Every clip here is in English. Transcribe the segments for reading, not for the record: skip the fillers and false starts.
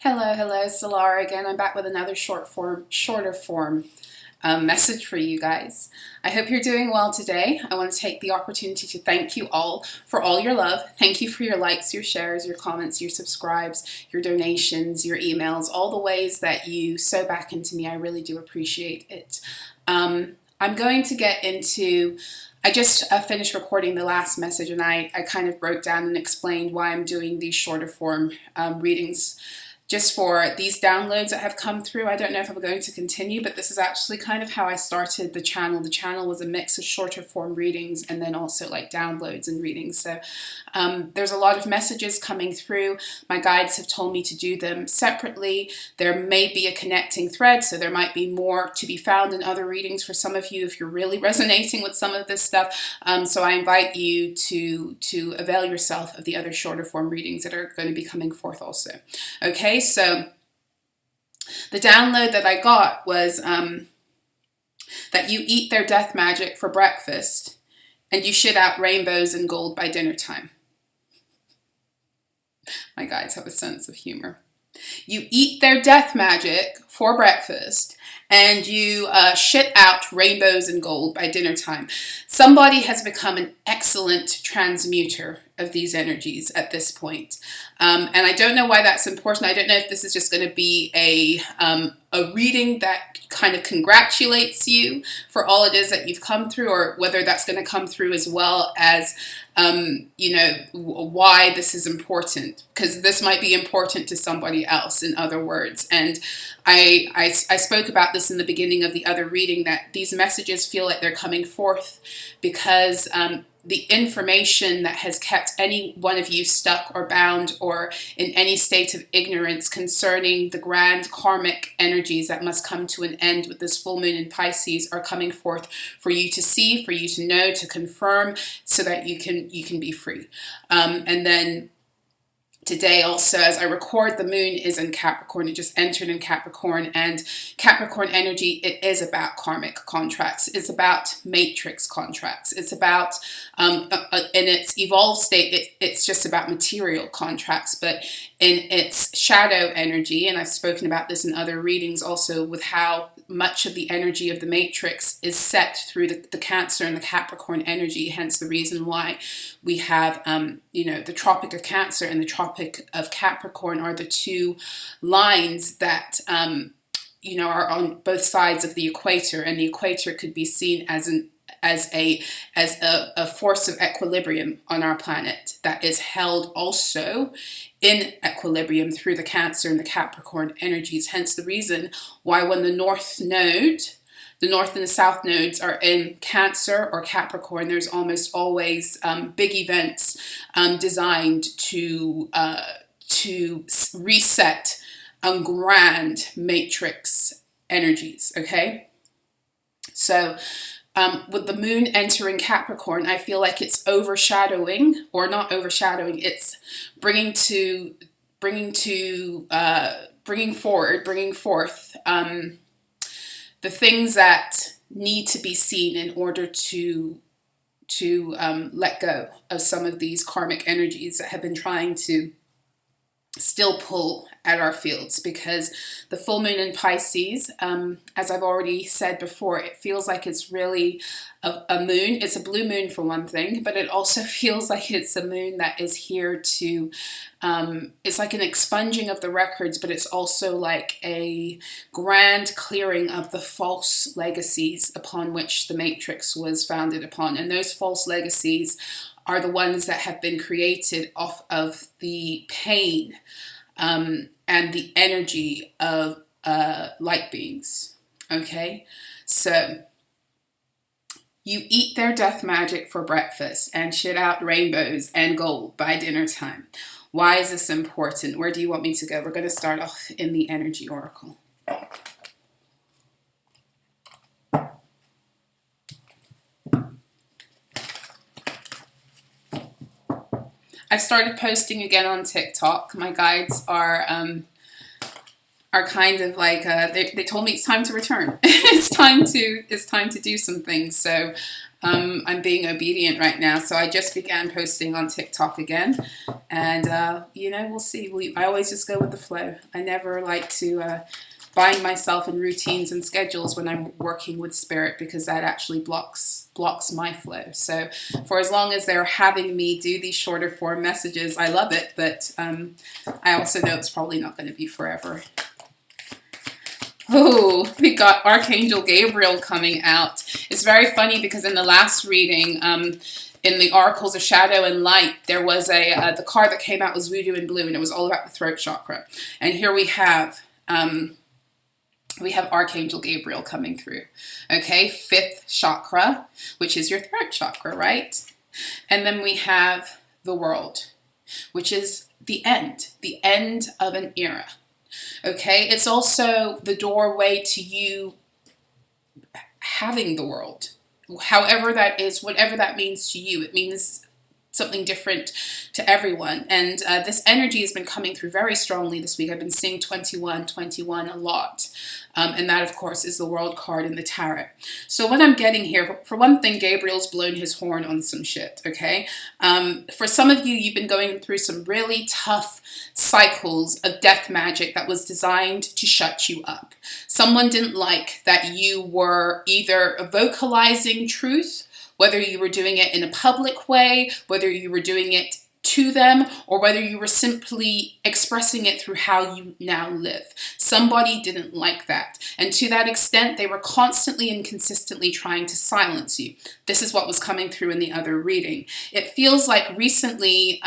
Hello, So-La-Rah again. I'm back with another shorter form message for you guys. I hope you're doing well today. I want to take the opportunity to thank you all for all your love. Thank you for your likes, your shares, your comments, your subscribes, your donations, your emails, all the ways that you sow back into me. I really do appreciate it. I'm going to get into I just finished recording the last message, and I kind of broke down and explained why I'm doing these shorter form readings just for these downloads that have come through. I don't know if I'm going to continue, but this is actually kind of how I started the channel. The channel was a mix of shorter form readings and then also like downloads and readings. So there's a lot of messages coming through. My guides have told me to do them separately. There may be a connecting thread, so there might be more to be found in other readings for some of you if you're really resonating with some of this stuff. So I invite you to avail yourself of the other shorter form readings that are going to be coming forth also. Okay, so the download that I got was that you eat their death magic for breakfast and you shit out rainbows and gold by dinner time. My guides have a sense of humor. You eat their death magic for breakfast and you shit out rainbows and gold by dinner time. Somebody has become an excellent transmuter of these energies at this point. And I don't know why that's important. I don't know if this is just going to be a reading that kind of congratulates you for all it is that you've come through, or whether that's going to come through as well as, you know, why this is important, because this might be important to somebody else, in other words. And I spoke about this in the beginning of the other reading, that these messages feel like they're coming forth because the information that has kept any one of you stuck or bound or in any state of ignorance concerning the grand karmic energies that must come to an end with this full moon in Pisces are coming forth for you to see, for you to know, to confirm, so that you can be free. And then today also, as I record, the moon is in Capricorn. It just entered in Capricorn, and Capricorn energy, it is about karmic contracts. It's about matrix contracts. It's about, in its evolved state, it's just about material contracts. But in its shadow energy, and I've spoken about this in other readings also, with how much of the energy of the matrix is set through the Cancer and the Capricorn energy, hence the reason why we have, you know, the Tropic of Cancer and the Tropic of Capricorn are the two lines that, you know, are on both sides of the equator, and the equator could be seen as a force of equilibrium on our planet that is held also in equilibrium through the Cancer and the Capricorn energies. Hence the reason why when the North Node, the North and the South nodes are in Cancer or Capricorn, there's almost always big events designed to reset grand matrix energies, okay? So with the moon entering Capricorn, I feel like it's overshadowing, or not overshadowing, it's bringing forth the things that need to be seen in order to let go of some of these karmic energies that have been trying to still pull at our fields. Because the full moon in Pisces, as I've already said before, it feels like it's really a moon. It's a blue moon for one thing, but it also feels like it's a moon that is here to, it's like an expunging of the records, but it's also like a grand clearing of the false legacies upon which the matrix was founded upon. And those false legacies are the ones that have been created off of the pain and the energy of light beings. Okay, so you eat their death magic for breakfast and shit out rainbows and gold by dinner time. Why is this important? Where do you want me to go? We're going to start off in the energy oracle. I've started posting again on TikTok. My guides are kind of like they told me it's time to return. It's time to do some things. So I'm being obedient right now. So I just began posting on TikTok again. And, you know, we'll see. I always just go with the flow. I never like to bind myself in routines and schedules when I'm working with spirit, because that actually blocks my flow. So for as long as they're having me do these shorter form messages, I love it. But I also know it's probably not going to be forever. Oh, we got Archangel Gabriel coming out. It's very funny because in the last reading, in the Oracles of Shadow and Light, there was the card that came out was Voodoo in Blue, and it was all about the throat chakra. And here we have Archangel Gabriel coming through. Okay, 5th chakra, which is your throat chakra, right? And then we have the World, which is the end of an era. Okay, it's also the doorway to you having the world, however that is, whatever that means to you. It means something different to everyone. And this energy has been coming through very strongly this week. I've been seeing 21 a lot. And that, of course, is the World card in the tarot. So what I'm getting here, for one thing, Gabriel's blown his horn on some shit, okay? For some of you, you've been going through some really tough cycles of death magic that was designed to shut you up. Someone didn't like that you were either vocalizing truth, whether you were doing it in a public way, whether you were doing it to them, or whether you were simply expressing it through how you now live. Somebody didn't like that. And to that extent, they were constantly and consistently trying to silence you. This is what was coming through in the other reading. It feels like recently,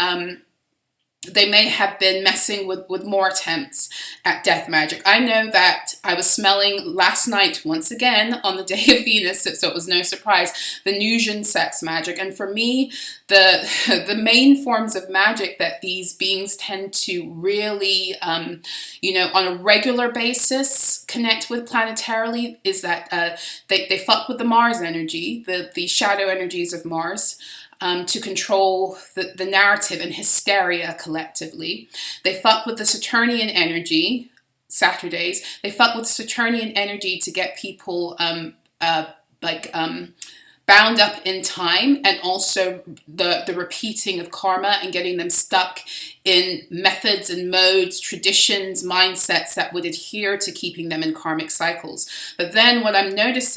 they may have been messing with more attempts at death magic. I know that I was smelling last night, once again, on the day of Venus, so it was no surprise, Venusian sex magic. And for me, the main forms of magic that these beings tend to really, you know, on a regular basis connect with planetarily is that they fuck with the Mars energy, the shadow energies of Mars. To control the narrative and hysteria collectively. They fuck with the Saturnian energy, Saturdays. They fuck with Saturnian energy to get people bound up in time, and also the repeating of karma and getting them stuck in methods and modes, traditions, mindsets that would adhere to keeping them in karmic cycles. But then what I've noticed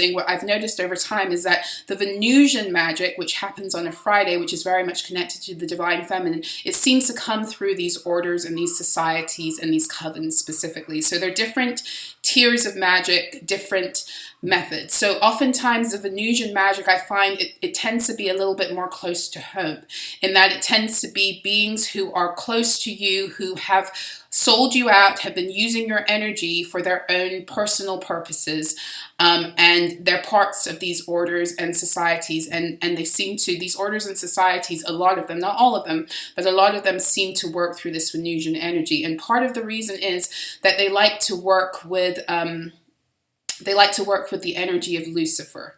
over time is that the Venusian magic, which happens on a Friday, which is very much connected to the divine feminine, it seems to come through these orders and these societies and these covens specifically. So they're different tiers of magic, different methods. So oftentimes the Venusian magic, I find it tends to be a little bit more close to home, in that it tends to be beings who are close to you, who have sold you out, have been using your energy for their own personal purposes, and they're parts of these orders and societies, and they seem to, these orders and societies, a lot of them, not all of them, but a lot of them seem to work through this Venusian energy. And part of the reason is that they like to work with the energy of Lucifer,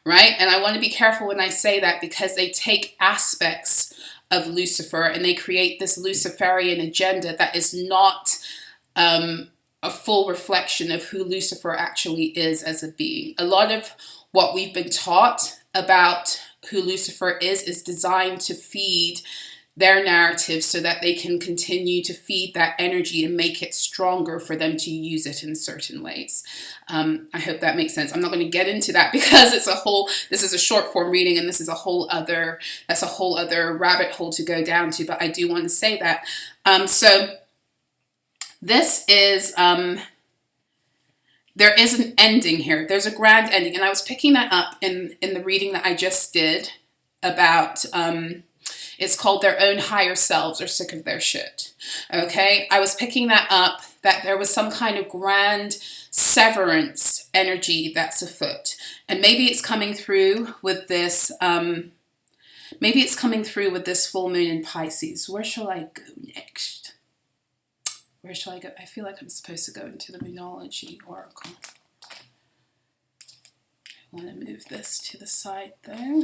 right? And I want to be careful when I say that, because they take aspects of Lucifer and they create this Luciferian agenda that is not a full reflection of who Lucifer actually is as a being. A lot of what we've been taught about who Lucifer is designed to feed their narrative so that they can continue to feed that energy and make it stronger for them to use it in certain ways. I hope that makes sense. I'm not going to get into that because this is a short form reading, and this is a whole other rabbit hole to go down to, but I do want to say that. So this is, there is an ending here. There's a grand ending, and I was picking that up in the reading that I just did about, it's called Their Own Higher Selves Are Sick of Their Shit. Okay, I was picking that up, that there was some kind of grand severance energy that's afoot. And maybe it's coming through with this, full moon in Pisces. Where shall I go next? Where shall I go? I feel like I'm supposed to go into the Moonology Oracle. I want to move this to the side though.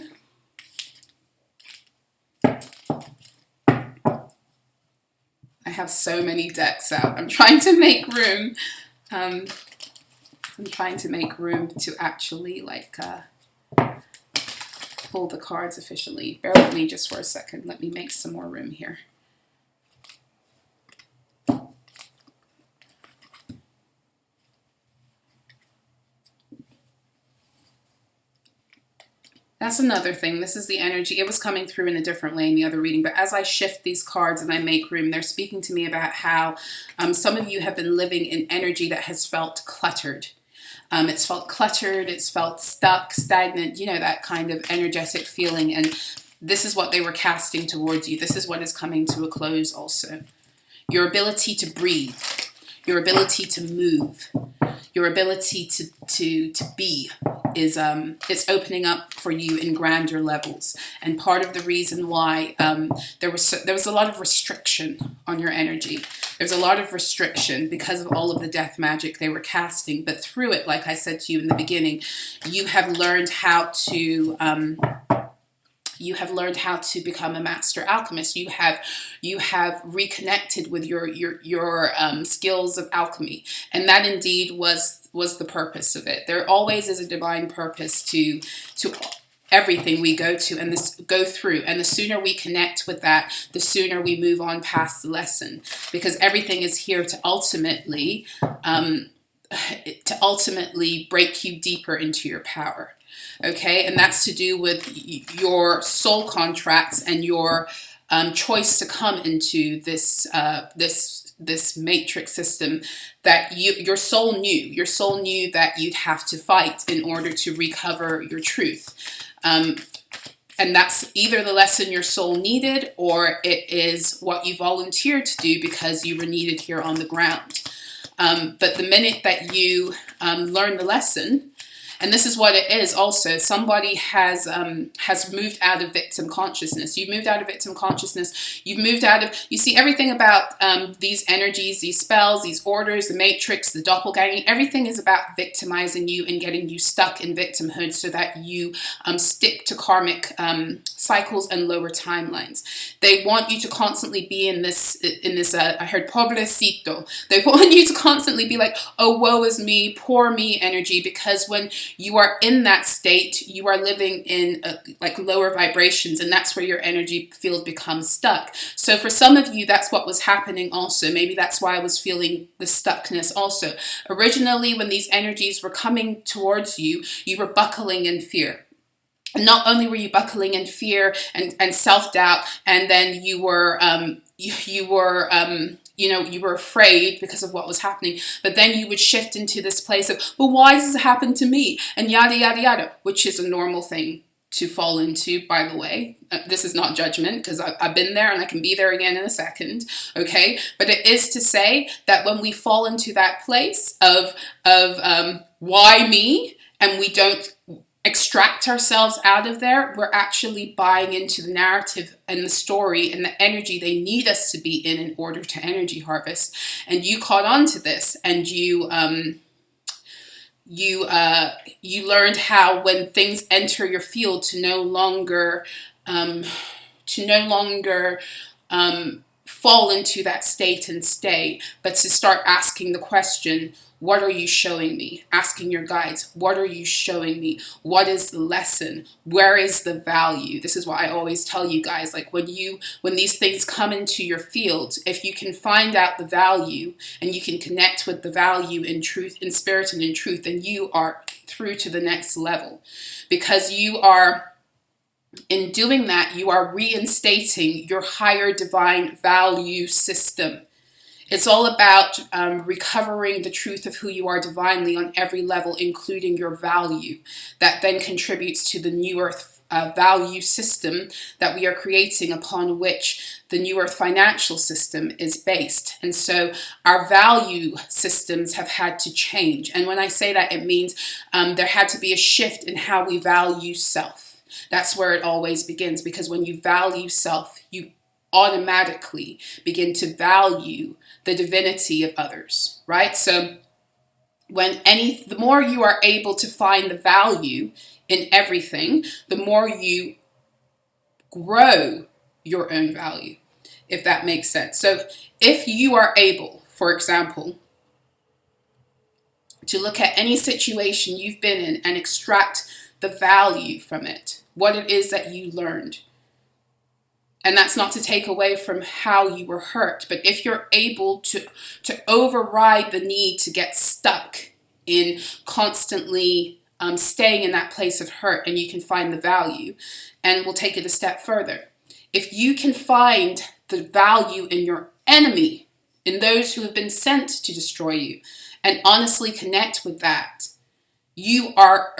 I have so many decks out. I'm trying to make room. I'm trying to make room to actually pull the cards efficiently. Bear with me just for a second. Let me make some more room here. That's another thing. This is the energy. It was coming through in a different way in the other reading, but as I shift these cards and I make room, they're speaking to me about how some of you have been living in energy that has felt cluttered. It's felt cluttered, it's felt stuck, stagnant, you know, that kind of energetic feeling. And this is what they were casting towards you. This is what is coming to a close also. Your ability to breathe, your ability to move, your ability to be is it's opening up for you in grander levels. And part of the reason why there was a lot of restriction on your energy. There's a lot of restriction because of all of the death magic they were casting. But through it, like I said to you in the beginning, you have learned how to become a master alchemist. You have reconnected with your skills of alchemy, and that indeed was the purpose of it. There always is a divine purpose to everything we go through, and the sooner we connect with that, the sooner we move on past the lesson, because everything is here to ultimately break you deeper into your power. Okay, and that's to do with your soul contracts and your choice to come into this matrix system that your soul knew. Your soul knew that you'd have to fight in order to recover your truth. And that's either the lesson your soul needed, or it is what you volunteered to do because you were needed here on the ground. But the minute that you learn the lesson, and this is what it is also, somebody has moved out of victim consciousness. You've moved out of victim consciousness. You've moved out of, you see, everything about these energies, these spells, these orders, the matrix, the doppelganging, everything is about victimizing you and getting you stuck in victimhood so that you stick to karmic cycles and lower timelines. They want you to constantly be in this I heard pobrecito. They want you to constantly be like, oh, woe is me, poor me energy, because when you are in that state, you are living in like lower vibrations, and that's where your energy field becomes stuck. So for some of you, that's what was happening also. Maybe that's why I was feeling the stuckness also. Originally, when these energies were coming towards you, you were buckling in fear. And not only were you buckling in fear and self-doubt, and then you were afraid because of what was happening, but then you would shift into this place of, well, why does it happen to me? And yada, yada, yada, which is a normal thing to fall into, by the way. This is not judgment, because I've been there and I can be there again in a second, okay? But it is to say that when we fall into that place of why me, and we don't extract ourselves out of there, we're actually buying into the narrative and the story and the energy they need us to be in order to energy harvest. And you caught on to this, and you learned how, when things enter your field, to no longer fall into that state and stay, but to start asking the question, what are you showing me? Asking your guides, what are you showing me? What is the lesson? Where is the value? This is what I always tell you guys, like when these things come into your field, if you can find out the value and you can connect with the value in truth, in spirit and in truth, then you are through to the next level, because you are, in doing that, you are reinstating your higher divine value system. It's all about recovering the truth of who you are divinely on every level, including your value. That then contributes to the New Earth value system that we are creating, upon which the New Earth financial system is based. And so our value systems have had to change. And when I say that, it means there had to be a shift in how we value self. That's where it always begins, because when you value self, you automatically begin to value the divinity of others, right? So the more you are able to find the value in everything, the more you grow your own value, if that makes sense. So if you are able, for example, to look at any situation you've been in and extract the value from it, what it is that you learned. And that's not to take away from how you were hurt, but if you're able to override the need to get stuck in constantly staying in that place of hurt, and you can find the value, and we'll take it a step further. If you can find the value in your enemy, in those who have been sent to destroy you, and honestly connect with that, you are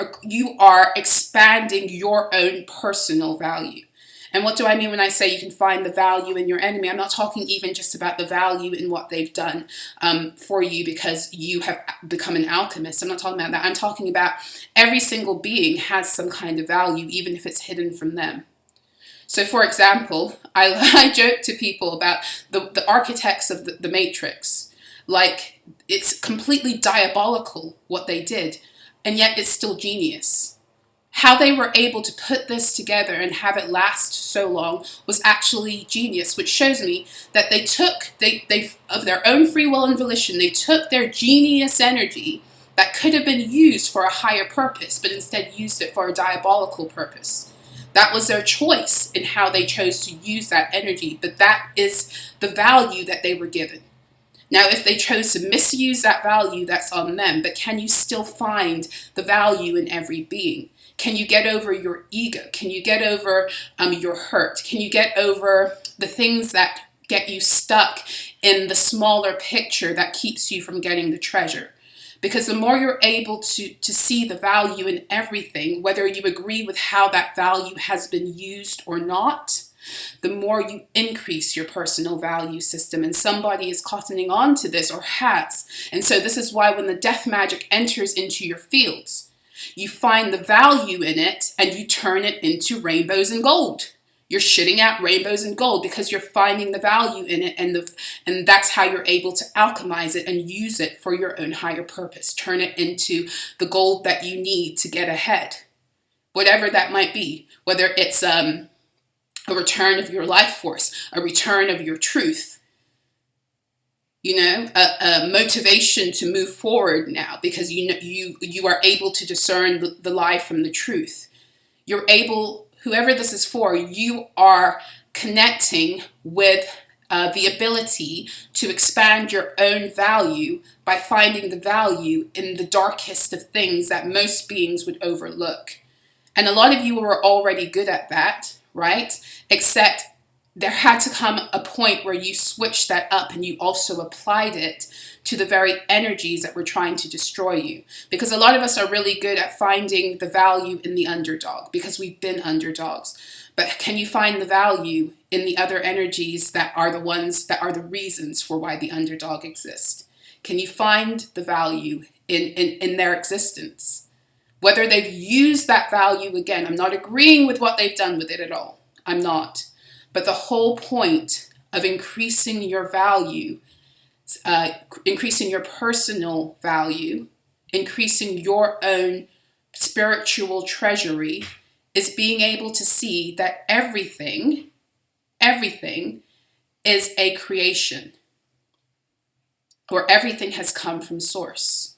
expanding your own personal value. And what do I mean when I say you can find the value in your enemy? I'm not talking even just about the value in what they've done for you because you have become an alchemist. I'm not talking about that. I'm talking about every single being has some kind of value, even if it's hidden from them. So, for example, I joke to people about the architects of the Matrix. Like, it's completely diabolical what they did, and yet it's still genius. How they were able to put this together and have it last so long was actually genius, which shows me that they of their own free will and volition, they took their genius energy that could have been used for a higher purpose, but instead used it for a diabolical purpose. That was their choice in how they chose to use that energy, but that is the value that they were given. Now, if they chose to misuse that value, that's on them, but can you still find the value in every being? Can you get over your ego? Can you get over your hurt? Can you get over the things that get you stuck in the smaller picture that keeps you from getting the treasure? Because the more you're able to see the value in everything, whether you agree with how that value has been used or not, the more you increase your personal value system. And somebody is cottoning on to this or has. And so this is why when the death magic enters into your fields, you find the value in it and you turn it into rainbows and gold. You're shitting out rainbows and gold because you're finding the value in it, and that's how you're able to alchemize it and use it for your own higher purpose. Turn it into the gold that you need to get ahead. Whatever that might be, whether it's a return of your life force, a return of your truth, a motivation to move forward now because you are able to discern the lie from the truth. You're able, whoever this is for, you are connecting with the ability to expand your own value by finding the value in the darkest of things that most beings would overlook. And a lot of you are already good at that, right? Except there had to come a point where you switched that up and you also applied it to the very energies that were trying to destroy you. Because a lot of us are really good at finding the value in the underdog because we've been underdogs. But can you find the value in the other energies that are the ones that are the reasons for why the underdog exists? Can you find the value in their existence? Whether they've used that value, again, I'm not agreeing with what they've done with it at all. I'm not. But the whole point of increasing your value, increasing your personal value, increasing your own spiritual treasury is being able to see that everything is a creation, or everything has come from source,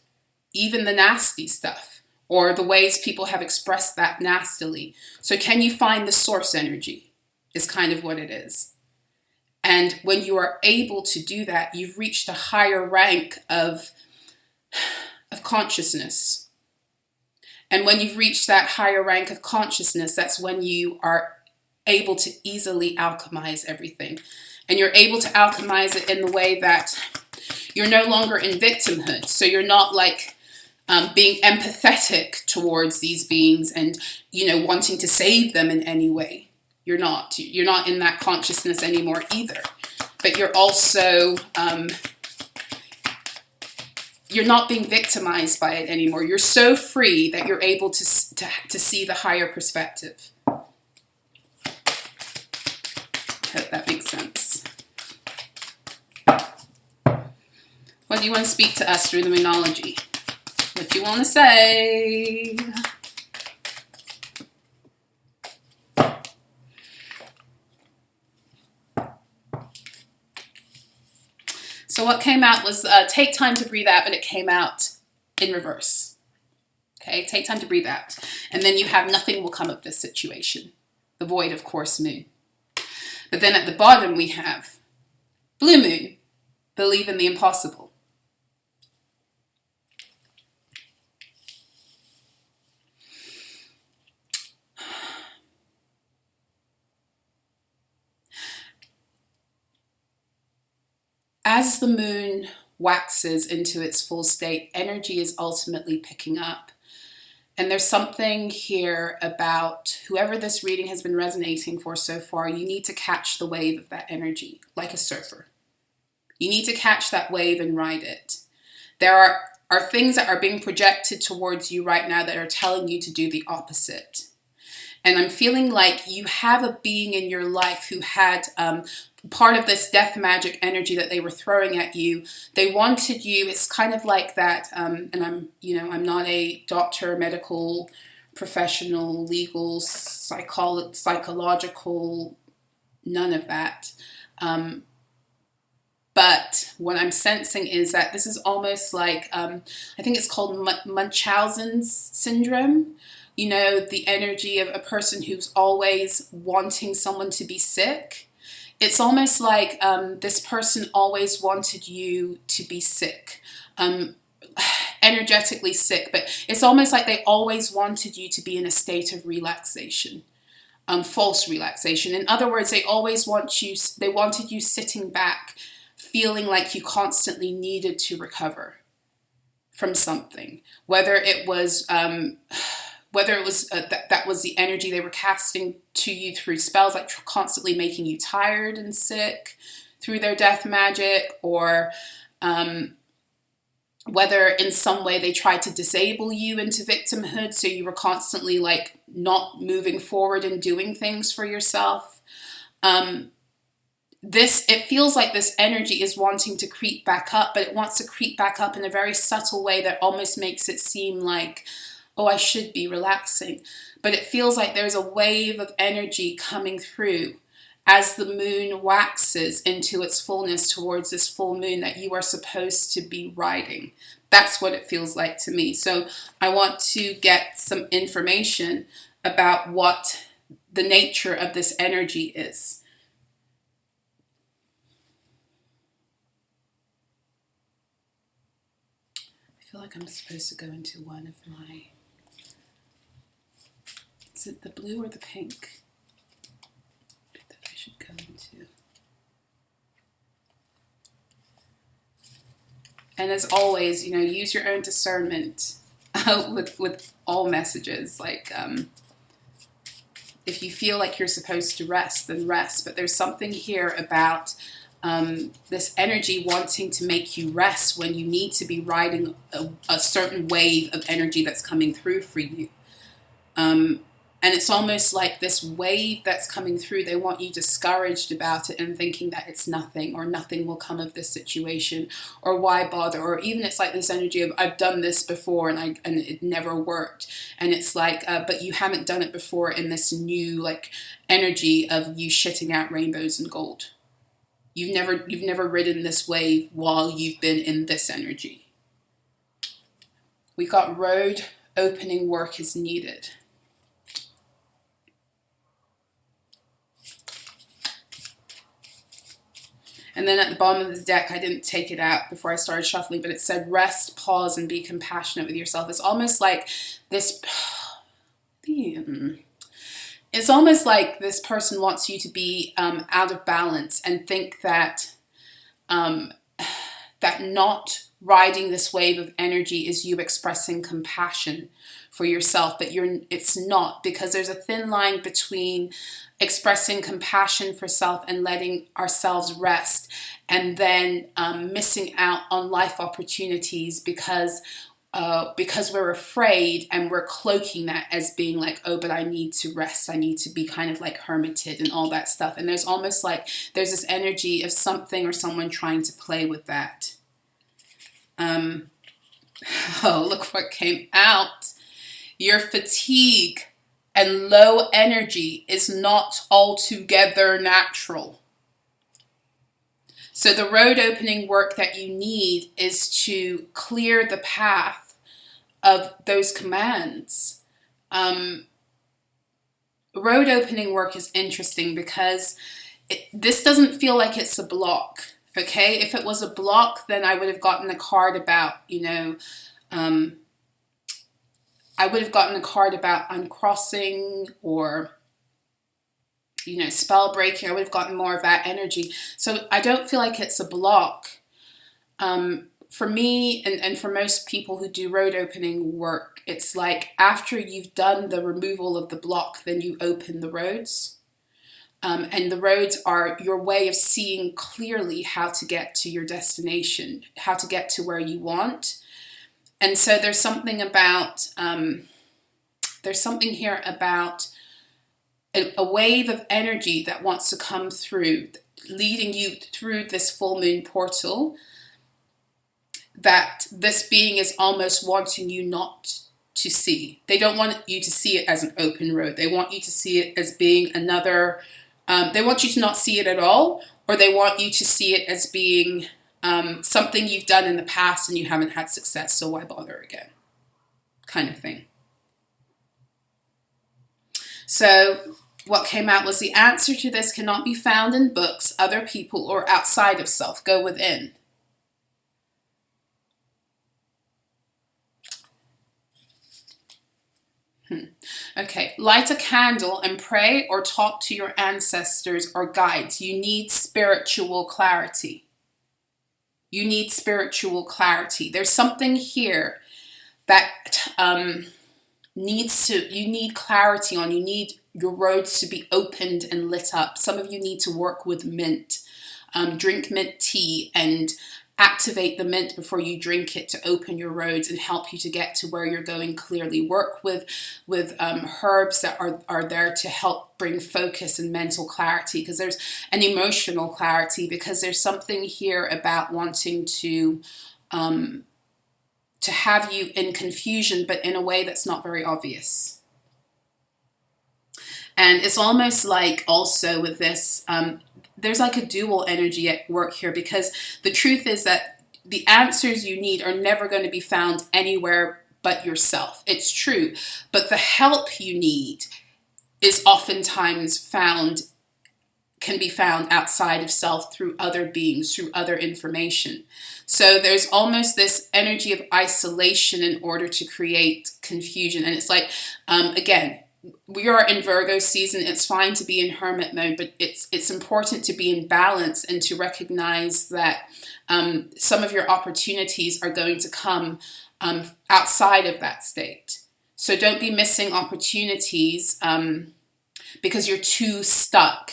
even the nasty stuff, or the ways people have expressed that nastily. So can you find the source energy? Is kind of what it is. And when you are able to do that, you've reached a higher rank of consciousness. And when you've reached that higher rank of consciousness, that's when you are able to easily alchemize everything. And you're able to alchemize it in the way that you're no longer in victimhood. So you're not like being empathetic towards these beings and, wanting to save them in any way. You're not in that consciousness anymore either. But you're also, you're not being victimized by it anymore. You're so free that you're able to see the higher perspective. I hope that makes sense. What do you want to speak to us through the Moonology? What do you want to say? So what came out was take time to breathe out, but it came out in reverse. Okay, take time to breathe out. And then you have nothing will come of this situation. The void, of course, moon. But then at the bottom we have blue moon, believe in the impossible. As the moon waxes into its full state, energy is ultimately picking up. And there's something here about whoever this reading has been resonating for so far, you need to catch the wave of that energy, like a surfer. You need to catch that wave and ride it. There are things that are being projected towards you right now that are telling you to do the opposite. And I'm feeling like you have a being in your life who had part of this death magic energy that they were throwing at you. They wanted you. It's kind of like that. And I'm not a doctor, medical professional, legal, psychological, none of that. But what I'm sensing is that this is almost like, I think it's called Munchausen's syndrome. You know, the energy of a person who's always wanting someone to be sick. It's almost like this person always wanted you to be sick, energetically sick. But it's almost like they always wanted you to be in a state of relaxation, false relaxation. In other words, they wanted you sitting back, feeling like you constantly needed to recover from something, whether it was that was the energy they were casting to you through spells, like constantly making you tired and sick through their death magic, or whether in some way they tried to disable you into victimhood, so you were constantly like not moving forward and doing things for yourself. It feels like this energy is wanting to creep back up, but it wants to creep back up in a very subtle way that almost makes it seem like, oh, I should be relaxing. But it feels like there's a wave of energy coming through as the moon waxes into its fullness towards this full moon that you are supposed to be riding. That's what it feels like to me. So I want to get some information about what the nature of this energy is. I feel like I'm supposed to go into one of my... Is it the blue or the pink that I should go into? And as always, use your own discernment with all messages. Like, if you feel like you're supposed to rest, then rest. But there's something here about this energy wanting to make you rest when you need to be riding a certain wave of energy that's coming through for you. And it's almost like this wave that's coming through, they want you discouraged about it and thinking that it's nothing, or nothing will come of this situation, or why bother, or even it's like this energy of I've done this before and it never worked. And it's like, but you haven't done it before in this new like energy of you shitting out rainbows and gold. You've never ridden this wave while you've been in this energy. We got road opening work is needed. And then at the bottom of the deck, I didn't take it out before I started shuffling, but it said, rest, pause, and be compassionate with yourself. It's almost like this... It's almost like this person wants you to be out of balance and think that that not riding this wave of energy is you expressing compassion for yourself, but it's not, because there's a thin line between expressing compassion for self and letting ourselves rest, and then missing out on life opportunities because we're afraid, and we're cloaking that as being like, oh, but I need to rest, I need to be kind of like hermited and all that stuff. And there's almost like there's this energy of something or someone trying to play with that. Oh, look what came out. Your fatigue and low energy is not altogether natural. So the road opening work that you need is to clear the path those commands. Road opening work is interesting because this doesn't feel like it's a block. Okay, if it was a block, then I would have gotten a card about, I would have gotten a card about uncrossing or, spell breaking. I would have gotten more of that energy. So I don't feel like it's a block. For me and for most people who do road opening work, it's like after you've done the removal of the block, then you open the roads. And the roads are your way of seeing clearly how to get to your destination, how to get to where you want. And so there's something about, here about a wave of energy that wants to come through, leading you through this full moon portal, that this being is almost wanting you not to see. They don't want you to see it as an open road. They want you to see it as being another, they want you to not see it at all, or they want you to see it as being something you've done in the past and you haven't had success, so why bother again? Kind of thing. So what came out was the answer to this cannot be found in books, other people, or outside of self. Go within. Okay, light a candle and pray or talk to your ancestors or guides. You need spiritual clarity. You need spiritual clarity. There's something here that you need clarity on. You need your roads to be opened and lit up. Some of you need to work with mint. Drink mint tea and activate the mint before you drink it to open your roads and help you to get to where you're going clearly. Work with herbs that are there to help bring focus and mental clarity, because there's an emotional clarity, because there's something here about wanting to have you in confusion, but in a way that's not very obvious. And it's almost like also with this, there's like a dual energy at work here, because the truth is that the answers you need are never going to be found anywhere but yourself. It's true. But the help you need is oftentimes can be found outside of self through other beings, through other information. So there's almost this energy of isolation in order to create confusion. And it's like, again, we are in Virgo season. It's fine to be in hermit mode, but it's important to be in balance and to recognize that some of your opportunities are going to come outside of that state. So don't be missing opportunities because you're too stuck.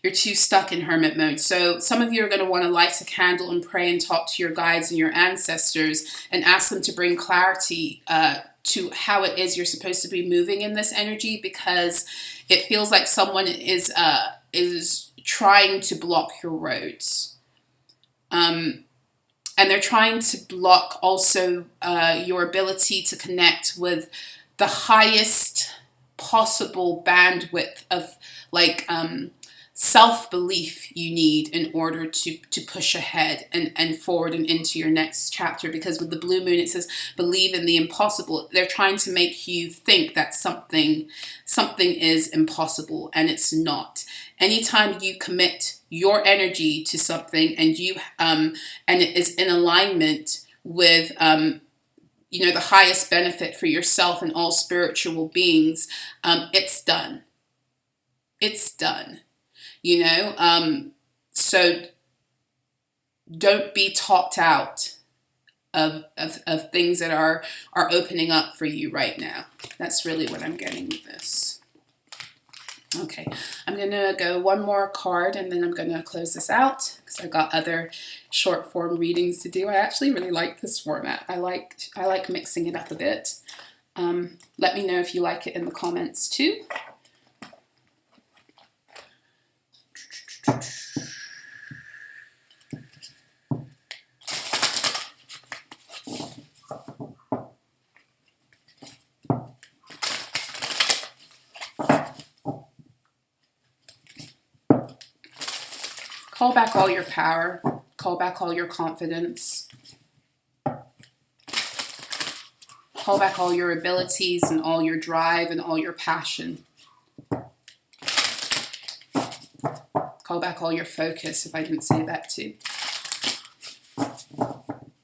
You're too stuck in hermit mode. So some of you are going to want to light a candle and pray and talk to your guides and your ancestors and ask them to bring clarity to how it is you're supposed to be moving in this energy, because it feels like someone is trying to block your roads. And they're trying to block also your ability to connect with the highest possible bandwidth of self-belief you need in order to push ahead and forward and into your next chapter. Because with the blue moon, it says believe in the impossible. They're trying to make you think that something is impossible, and it's not. Anytime you commit your energy to something and it is in alignment with the highest benefit for yourself and all spiritual beings, it's done. It's done. So don't be talked out of things that are opening up for you right now. That's really what I'm getting with this. Okay, I'm going to go one more card and then I'm going to close this out because I've got other short form readings to do. I actually really like this format. I like mixing it up a bit. Let me know if you like it in the comments too. Call back all your power. Call back all your confidence. Call back all your abilities and all your drive and all your passion. Call back all your focus, if I didn't say that too.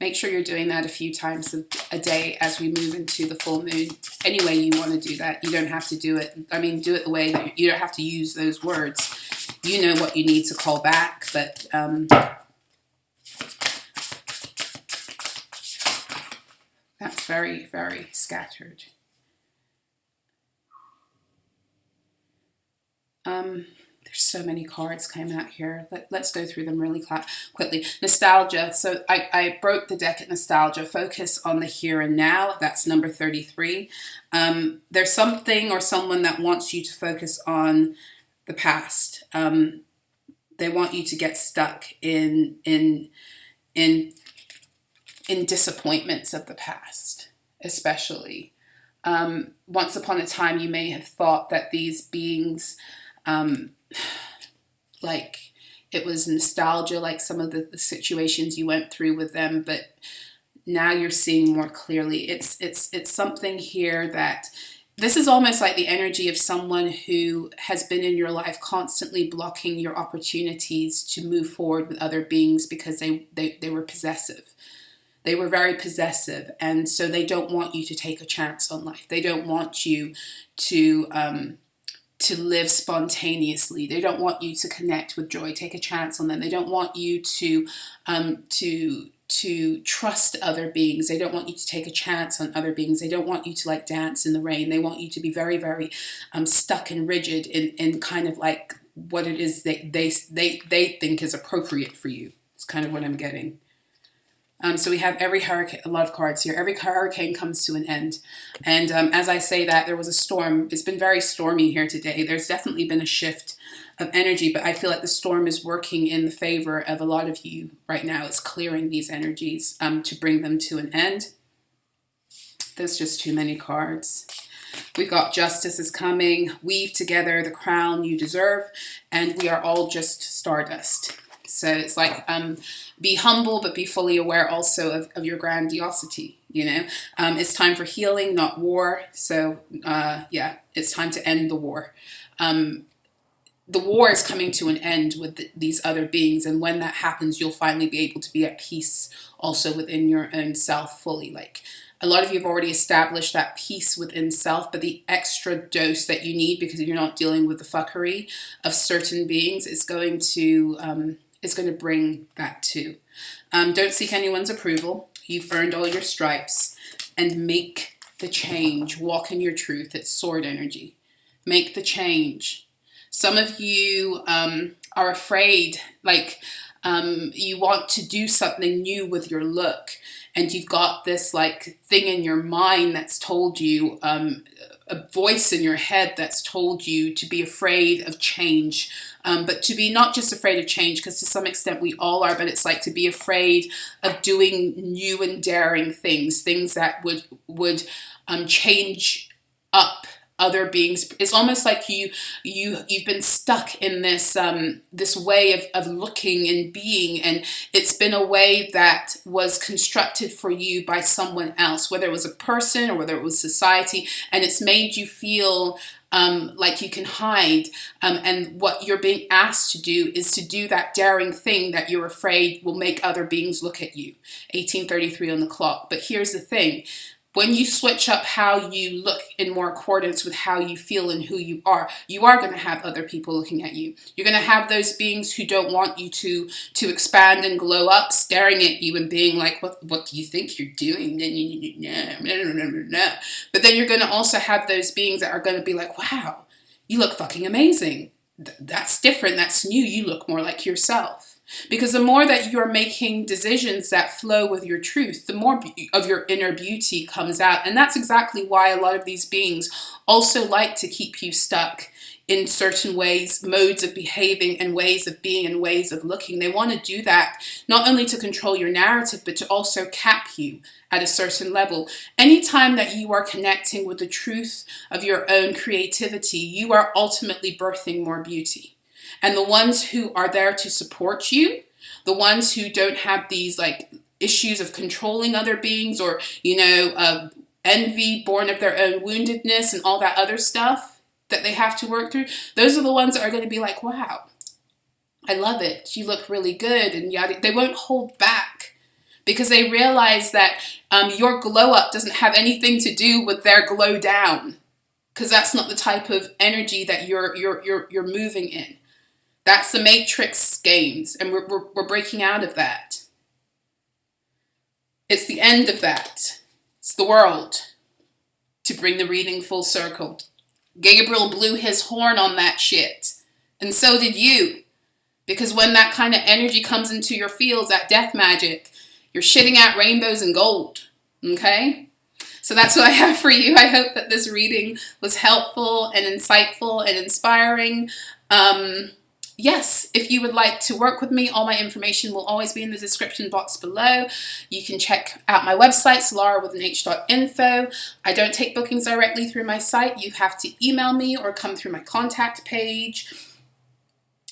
Make sure you're doing that a few times a day as we move into the full moon. Any way you want to do that. You don't have to do it. I mean, do it the way that you don't have to use those words. You know what you need to call back, but that's very, very scattered. There's so many cards came out here. Let's go through them really quickly. Nostalgia. So I broke the deck at nostalgia. Focus on the here and now. That's number 33. There's something or someone that wants you to focus on the past. They want you to get stuck in disappointments of the past, especially. Once upon a time, you may have thought that these beings, like it was nostalgia, like some of the situations you went through with them, but now you're seeing more clearly. It's something here that this is almost like the energy of someone who has been in your life constantly blocking your opportunities to move forward with other beings because they were possessive. They were very possessive, and so they don't want you to take a chance on life. They don't want you to live spontaneously. They don't want you to connect with joy, take a chance on them. They don't want you to trust other beings. They don't want you to take a chance on other beings. They don't want you to like dance in the rain. They want you to be very, very stuck and rigid in kind of like what it is that they think is appropriate for you. It's kind of what I'm getting. So we have every hurricane, a lot of cards here. Every hurricane comes to an end. And as I say that, there was a storm. It's been very stormy here today. There's definitely been a shift of energy, but I feel like the storm is working in the favor of a lot of you right now. It's clearing these energies to bring them to an end. There's just too many cards. We've got justice is coming. Weave together the crown you deserve. And we are all just stardust. So it's like, be humble, but be fully aware also of your grandiosity, you know. It's time for healing, not war. So, yeah, it's time to end the war. The war is coming to an end with these other beings. And when that happens, you'll finally be able to be at peace also within your own self fully. Like a lot of you have already established that peace within self, but the extra dose that you need because you're not dealing with the fuckery of certain beings is going to bring that too. Don't seek anyone's approval. You've earned all your stripes. And make the change. Walk in your truth. It's sword energy. Make the change. Some of you are afraid, like you want to do something new with your look. And you've got this like thing in your mind that's told you, a voice in your head that's told you to be afraid of change. But to be not just afraid of change, because to some extent we all are, but it's like to be afraid of doing new and daring things that would change up other beings. It's almost like you've been stuck in this this way of looking and being, and it's been a way that was constructed for you by someone else, whether it was a person or whether it was society, and it's made you feel like you can hide, and what you're being asked to do is to do that daring thing that you're afraid will make other beings look at you. 1833 on the clock. But here's the thing. When you switch up how you look in more accordance with how you feel and who you are going to have other people looking at you. You're going to have those beings who don't want you to expand and glow up, staring at you and being like, what do you think you're doing? No. But then you're going to also have those beings that are going to be like, wow, you look fucking amazing. That's different. That's new. You look more like yourself. Because the more that you're making decisions that flow with your truth, the more of your inner beauty comes out. And that's exactly why a lot of these beings also like to keep you stuck in certain ways, modes of behaving and ways of being and ways of looking. They want to do that not only to control your narrative, but to also cap you at a certain level. Anytime that you are connecting with the truth of your own creativity, you are ultimately birthing more beauty. And the ones who are there to support you, the ones who don't have these like issues of controlling other beings or, envy born of their own woundedness and all that other stuff that they have to work through, those are the ones that are going to be like, wow, I love it. You look really good. And yada. They won't hold back because they realize that your glow up doesn't have anything to do with their glow down, because that's not the type of energy that you're moving in. That's the Matrix games, and we're breaking out of that. It's the end of that. It's the world. To bring the reading full circle, Gabriel blew his horn on that shit, and so did you. Because when that kind of energy comes into your fields, that death magic, you're shitting out rainbows and gold. Okay? So that's what I have for you. I hope that this reading was helpful and insightful and inspiring. Yes, if you would like to work with me, all my information will always be in the description box below. You can check out my website, So-La-Rah.info. I don't take bookings directly through my site. You have to email me or come through my contact page.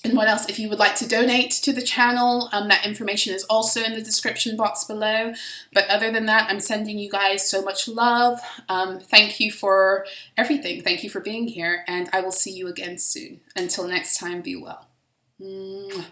And what else? If you would like to donate to the channel, that information is also in the description box below. But other than that, I'm sending you guys so much love. Thank you for everything. Thank you for being here. And I will see you again soon. Until next time, be well. Mwah.